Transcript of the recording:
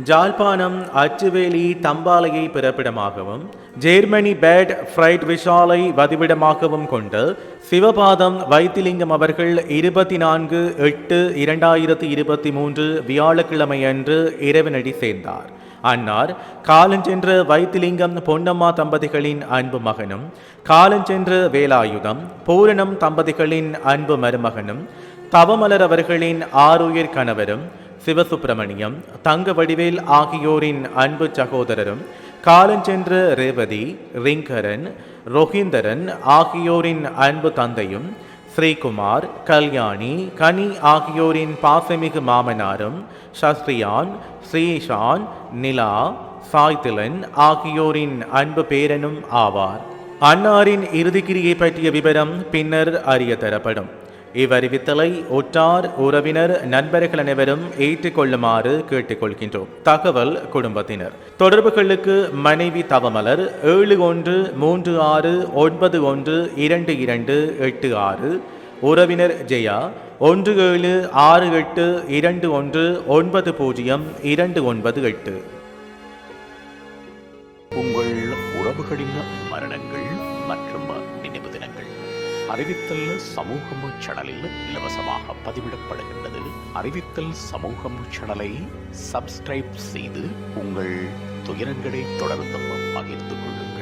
ஜாழ்ப்பாணம் அச்சுவேலி தம்பாலையை பிறப்பிடமாகவும் Germany bad fried விஷாலை வதிவிடமாகவும் கொண்டு சிவபாதம் வைத்திலிங்கம் அவர்கள் 24/8/2023 வியாழக்கிழமையன்று இறைவனடி சேர்ந்தார். அன்னார் காலஞ்சென்ற வைத்திலிங்கம் பொன்னம்மா தம்பதிகளின் அன்பு மகனும், காலஞ்சென்ற வேலாயுதம் பூரணம் தம்பதிகளின் அன்பு மருமகனும், தவமலர் அவர்களின் ஆருயிர் கணவரும், சிவசுப்பிரமணியம் தங்க வடிவேல் ஆகியோரின் அன்பு சகோதரரும், காலஞ்சென்ற ரேவதி ரிங்கரன் ரோஹிந்தரன் ஆகியோரின் அன்பு தந்தையும், ஸ்ரீகுமார் கல்யாணி கனி ஆகியோரின் பாசமிகு மாமனாரும், சஸ்ரியான் ஸ்ரீஷான் நிலா சாய்திலன் ஆகியோரின் அன்பு பேரனும் ஆவார். அன்னாரின் இறுதிக்கிரியை பற்றிய விவரம் பின்னர் அறிய தரப்படும். இவ்வறிவித்தலை ஒற்றார் உறவினர் நண்பர்கள் அனைவரும் ஏற்றுக்கொள்ளுமாறு கேட்டுக்கொள்கின்றோம். தகவல் குடும்பத்தினர் தொடர்புகளுக்கு மனைவி தவமலர் 7136912286, உறவினர் ஜெயா 176821902998. உங்கள் உறவுகளின் மரணங்கள் மற்றும் நினைவு தினங்கள் அறிவித்தல் சமூகம் சேனலில் இலவசமாக பதிவிடப்படுகின்றது. அறிவித்தல் சமூகம் சேனலை சப்ஸ்கிரைப் செய்து உங்கள் துயரங்களை தொடர்ந்து பகிர்ந்து கொள்ளுங்கள்.